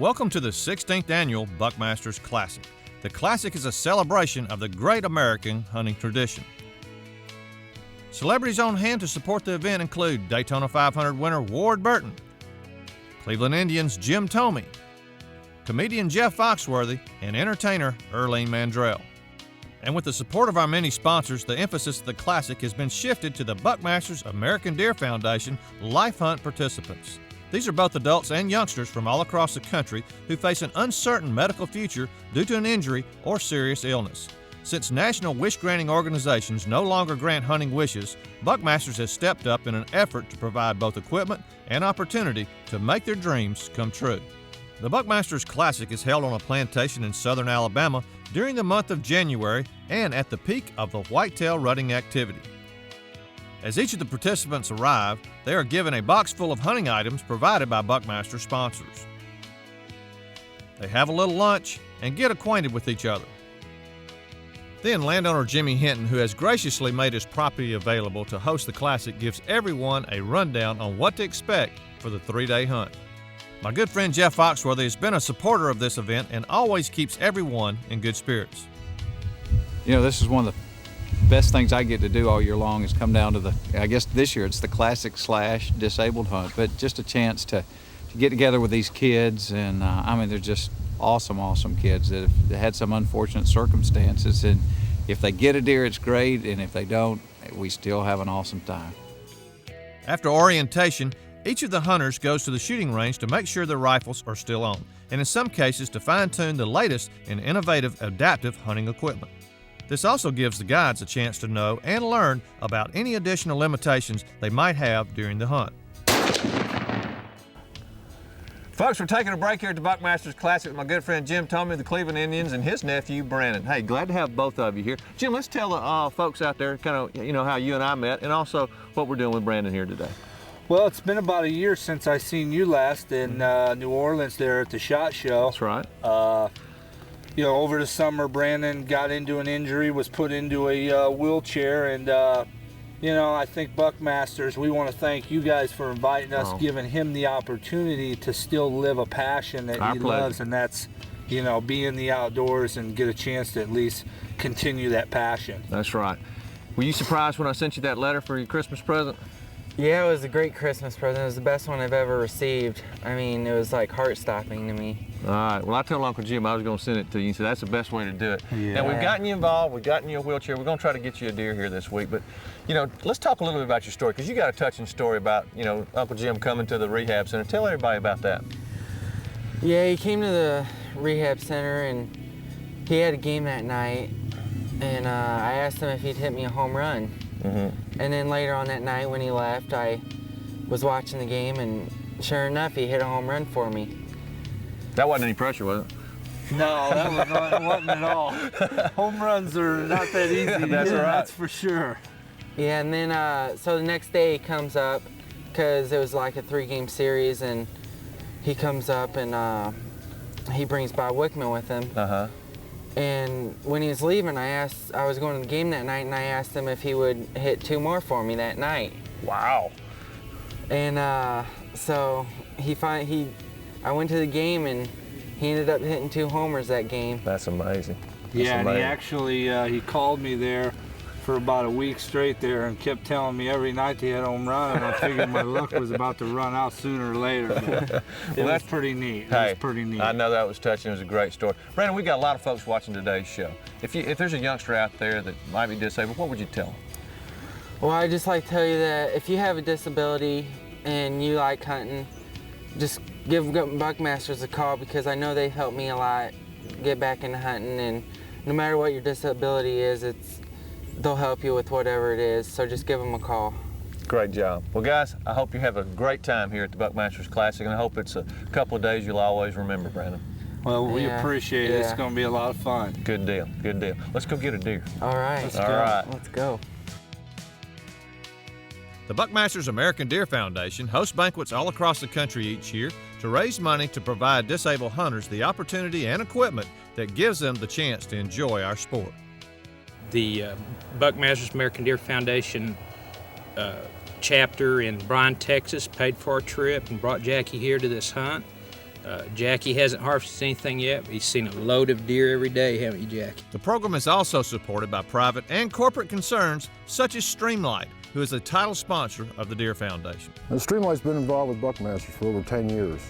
Welcome to the 16th annual Buckmasters Classic. The Classic is a celebration of the great American hunting tradition. Celebrities on hand to support the event include Daytona 500 winner Ward Burton, Cleveland Indians' Jim Thome, comedian Jeff Foxworthy, and entertainer Earlene Mandrell. And with the support of our many sponsors, the emphasis of the Classic has been shifted to the Buckmasters American Deer Foundation Life Hunt participants. These are both adults and youngsters from all across the country who face an uncertain medical future due to an injury or serious illness. Since national wish-granting organizations no longer grant hunting wishes, Buckmasters has stepped up in an effort to provide both equipment and opportunity to make their dreams come true. The Buckmasters Classic is held on a plantation in southern Alabama during the month of January and at the peak of the whitetail rutting activity. As each of the participants arrive, they are given a box full of hunting items provided by Buckmaster sponsors. They have a little lunch and get acquainted with each other. Then landowner Jimmy Hinton, who has graciously made his property available to host the Classic, gives everyone a rundown on what to expect for the 3-day hunt. My good friend Jeff Foxworthy has been a supporter of this event and always keeps everyone in good spirits. You know, this is one of the best things I get to do all year long is come down to I guess this year it's the Classic / disabled hunt, but just a chance to get together with these kids. And I mean, they're just awesome kids that have had some unfortunate circumstances, and if they get a deer, it's great, and if they don't, we still have an awesome time. After orientation, each of the hunters goes to the shooting range to make sure their rifles are still on, and in some cases to fine-tune the latest in innovative adaptive hunting equipment. This also gives the guides a chance to know and learn about any additional limitations they might have during the hunt. Folks, we're taking a break here at the Buckmasters Classic with my good friend Jim Thome of the Cleveland Indians and his nephew Brandon. Hey, glad to have both of you here. Jim, let's tell the folks out there kind of, you know, how you and I met and also what we're doing with Brandon here today. Well, it's been about a year since I seen you last in New Orleans there at the SHOT Show. That's right. You know, over the summer, Brandon got into an injury, was put into a wheelchair, and you know, I think Buckmasters, we want to thank you guys for inviting us, giving him the opportunity to still live a passion that he loves, and that's, you know, be in the outdoors and get a chance to at least continue that passion. That's right. Were you surprised when I sent you that letter for your Christmas present? Yeah, it was a great Christmas present. It was the best one I've ever received. I mean, it was like heart-stopping to me. All right, well, I told Uncle Jim I was going to send it to you, so that's the best way to do it. Yeah. Now, we've gotten you involved, we've gotten you a wheelchair, we're going to try to get you a deer here this week, but, you know, let's talk a little bit about your story, because you got a touching story about, you know, Uncle Jim coming to the rehab center. Tell everybody about that. Yeah, he came to the rehab center, and he had a game that night, and I asked him if he'd hit me a home run. And then later on that night when he left, I was watching the game, and sure enough, he hit a home run for me. That wasn't any pressure, was it? No, that was not, it wasn't at all. Home runs are not that easy. That's right. That's for sure. Yeah, and then so the next day he comes up, because it was like a 3-game series, and he comes up and he brings Bob Wickman with him. And when he was leaving, I was going to the game that night, and I asked him if he would hit 2 more for me that night. Wow. And so I went to the game, and he ended up hitting 2 homers that game. That's amazing. Yeah, and he actually he called me there for about a week straight there and kept telling me every night he had a home run, and I figured my luck was about to run out sooner or later. But it was pretty neat. It was pretty neat. I know that was touching. It was a great story. Brandon, we got a lot of folks watching today's show. If there's a youngster out there that might be disabled, what would you tell them? Well, I'd just like to tell you that if you have a disability and you like hunting, just give Buckmasters a call, because I know they've helped me a lot get back into hunting, and no matter what your disability is, they'll help you with whatever it is, so just give them a call. Great job. Well, guys, I hope you have a great time here at the Buckmasters Classic, and I hope it's a couple of days you'll always remember, Brandon. Well, we appreciate it. It's going to be a lot of fun. Good deal, good deal. Let's go get a deer. All right. Let's go. The Buckmasters American Deer Foundation hosts banquets all across the country each year to raise money to provide disabled hunters the opportunity and equipment that gives them the chance to enjoy our sport. The Buckmasters American Deer Foundation chapter in Bryan, Texas paid for our trip and brought Jackie here to this hunt. Jackie hasn't harvested anything yet, but he's seen a load of deer every day, haven't you, Jackie? The program is also supported by private and corporate concerns such as Streamlight, who is the title sponsor of the Deer Foundation. Now, Streamlight's been involved with Buckmasters for over 10 years.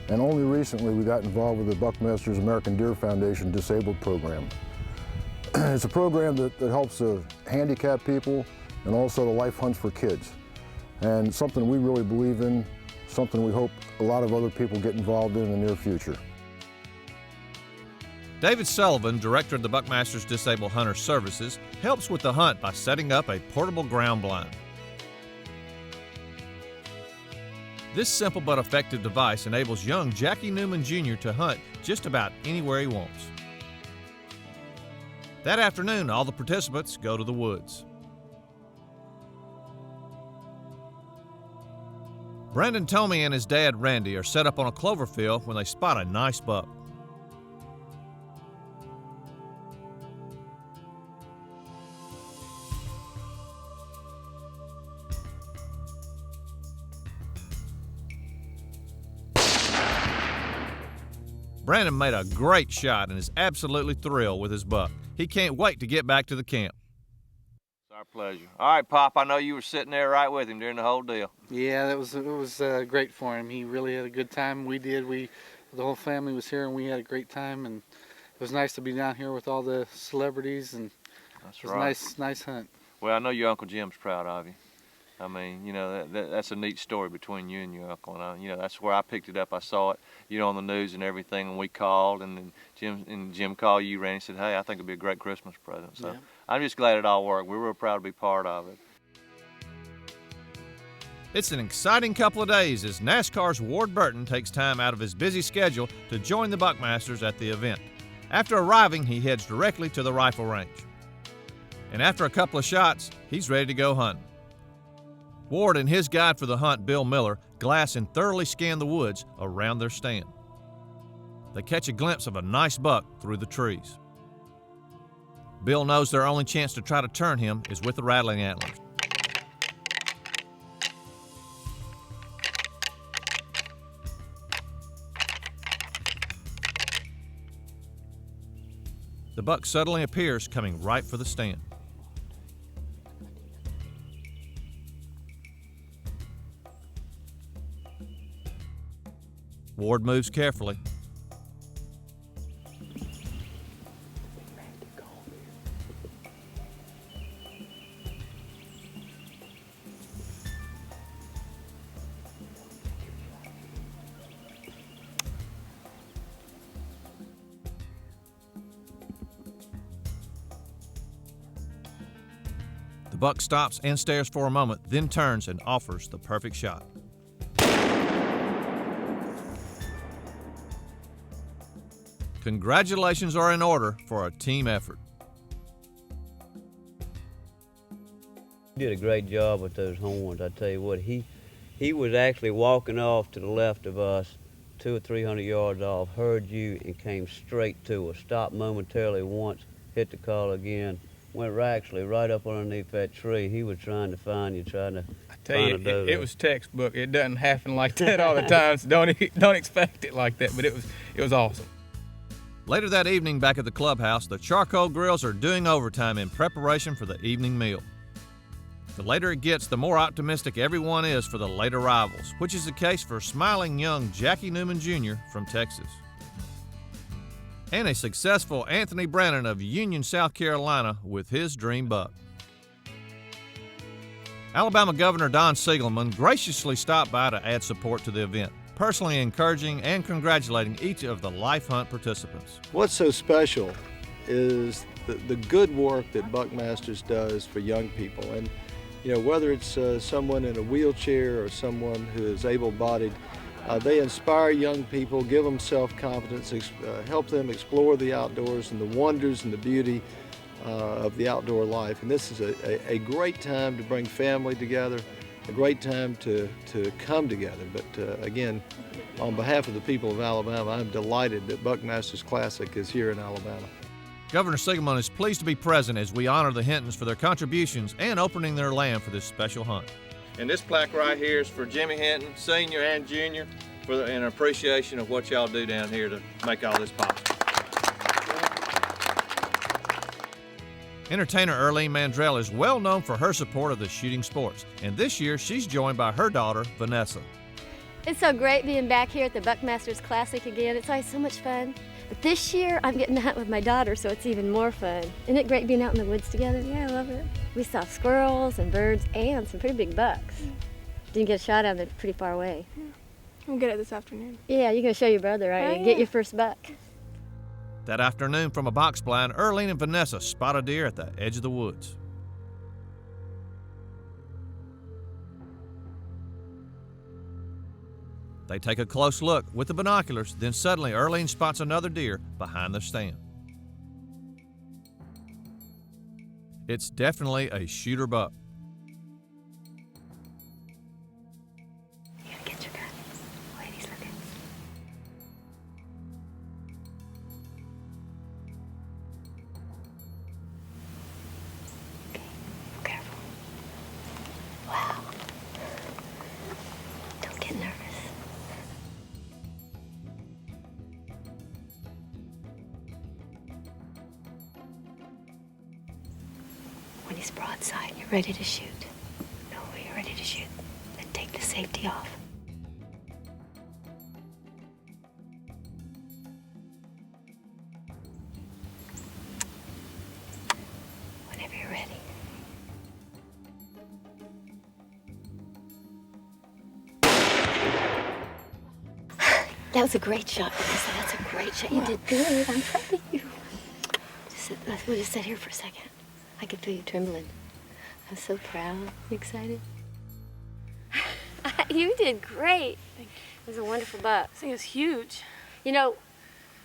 And only recently we got involved with the Buckmasters American Deer Foundation Disabled Program. It's a program that helps handicapped people and also the life hunts for kids. And something we really believe in, something we hope a lot of other people get involved in the near future. David Sullivan, director of the Buckmasters Disabled Hunter Services, helps with the hunt by setting up a portable ground blind. This simple but effective device enables young Jackie Newman Jr. to hunt just about anywhere he wants. That afternoon, all the participants go to the woods. Brandon Tomey and his dad Randy are set up on a clover field when they spot a nice buck. Brandon made a great shot and is absolutely thrilled with his buck. He can't wait to get back to the camp. It's our pleasure. All right, Pop, I know you were sitting there right with him during the whole deal. Yeah, it was great for him. He really had a good time. We did. The whole family was here and we had a great time, and it was nice to be down here with all the celebrities, and That's it was right. a nice hunt. Well, I know your Uncle Jim's proud of you. I mean, you know, that's a neat story between you and your uncle. And you know, that's where I picked it up. I saw it, you know, on the news and everything, and we called, and then Jim called you, Randy, said, hey, I think it'd be a great Christmas present. So yeah. I'm just glad it all worked. We're real proud to be part of it. It's an exciting couple of days as NASCAR's Ward Burton takes time out of his busy schedule to join the Buckmasters at the event. After arriving, he heads directly to the rifle range. And after a couple of shots, he's ready to go hunting. Ward and his guide for the hunt, Bill Miller, glass and thoroughly scan the woods around their stand. They catch a glimpse of a nice buck through the trees. Bill knows their only chance to try to turn him is with the rattling antlers. The buck suddenly appears, coming right for the stand. Ward moves carefully. The buck stops and stares for a moment, then turns and offers the perfect shot. Congratulations are in order for a team effort. He did a great job with those horns. I tell you what, he was actually walking off to the left of us, 200 or 300 yards off, heard you and came straight to us, stopped momentarily once, hit the call again, went actually right up underneath that tree. He was trying to find you, trying to tell you, it was textbook. It doesn't happen like that all the time, so don't expect it like that, but it was awesome. Later that evening, back at the clubhouse, the charcoal grills are doing overtime in preparation for the evening meal. The later it gets, the more optimistic everyone is for the late arrivals, which is the case for smiling young Jackie Newman Jr. from Texas. And a successful Anthony Brannon of Union, South Carolina with his dream buck. Alabama Governor Don Siegelman graciously stopped by to add support to the event, personally encouraging and congratulating each of the Life Hunt participants. What's so special is the good work that Buckmasters does for young people. And you know, whether it's someone in a wheelchair or someone who is able-bodied, they inspire young people, give them self-confidence, help them explore the outdoors and the wonders and the beauty of the outdoor life. And this is a great time to bring family together, a great time to come together. But again, on behalf of the people of Alabama, I'm delighted that Buckmasters Classic is here in Alabama. Governor Siegelman is pleased to be present as we honor the Hintons for their contributions and opening their land for this special hunt. And this plaque right here is for Jimmy Hinton, Senior and Junior. in appreciation of what y'all do down here to make all this possible. Entertainer Earlene Mandrell is well known for her support of the shooting sports, and this year she's joined by her daughter, Vanessa. It's so great being back here at the Buckmasters Classic again. It's always so much fun. But this year, I'm getting to hunt with my daughter, so it's even more fun. Isn't it great being out in the woods together? Yeah, I love it. We saw squirrels and birds and some pretty big bucks. Didn't get a shot at them, they're pretty far away. We'll get it this afternoon. Yeah, you're going to show your brother, right? Oh, Get yeah. your first buck. That afternoon, from a box blind, Earlene and Vanessa spot a deer at the edge of the woods. They take a close look with the binoculars, then suddenly Earlene spots another deer behind the stand. It's definitely a shooter buck. You gotta get your gun. Ladies, look at. Okay, careful. Wow. Don't get nervous. When he's broadside, you're ready to shoot. Know when you're ready to shoot. Then take the safety off. Whenever you're ready. That was a great shot, Vanessa. That's a great shot. You did good. I'm proud of you. We'll just sit here for a second. I can feel you trembling. I'm so proud. You excited? You did great. Thank you. It was a wonderful buck. This thing is huge. You know,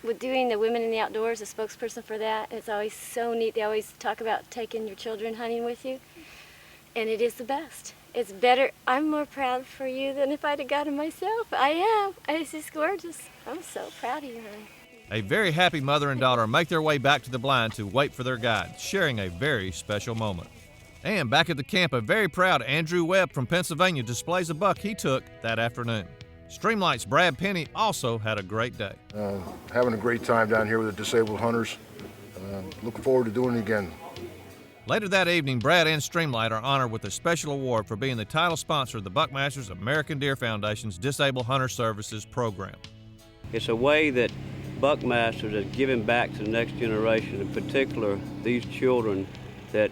with doing the Women in the Outdoors, a spokesperson for that, it's always so neat. They always talk about taking your children hunting with you, and it is the best. It's better. I'm more proud for you than if I'd have got him myself. I am. It's just gorgeous. I'm so proud of you, honey. A very happy mother and daughter make their way back to the blind to wait for their guide, sharing a very special moment. And back at the camp, a very proud Andrew Webb from Pennsylvania displays a buck he took that afternoon. Streamlight's Brad Penny also had a great day. Having a great time down here with the disabled hunters. Looking forward to doing it again. Later that evening, Brad and Streamlight are honored with a special award for being the title sponsor of the Buckmasters American Deer Foundation's Disabled Hunter Services program. It's a way that Buckmasters is giving back to the next generation, in particular these children that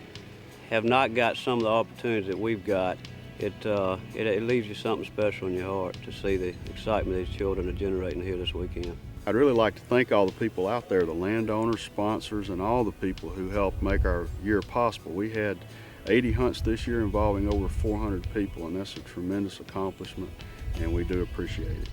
have not got some of the opportunities that we've got. It leaves you something special in your heart to see the excitement these children are generating here this weekend. I'd really like to thank all the people out there, the landowners, sponsors, and all the people who helped make our year possible. We had 80 hunts this year involving over 400 people, and that's a tremendous accomplishment, and we do appreciate it.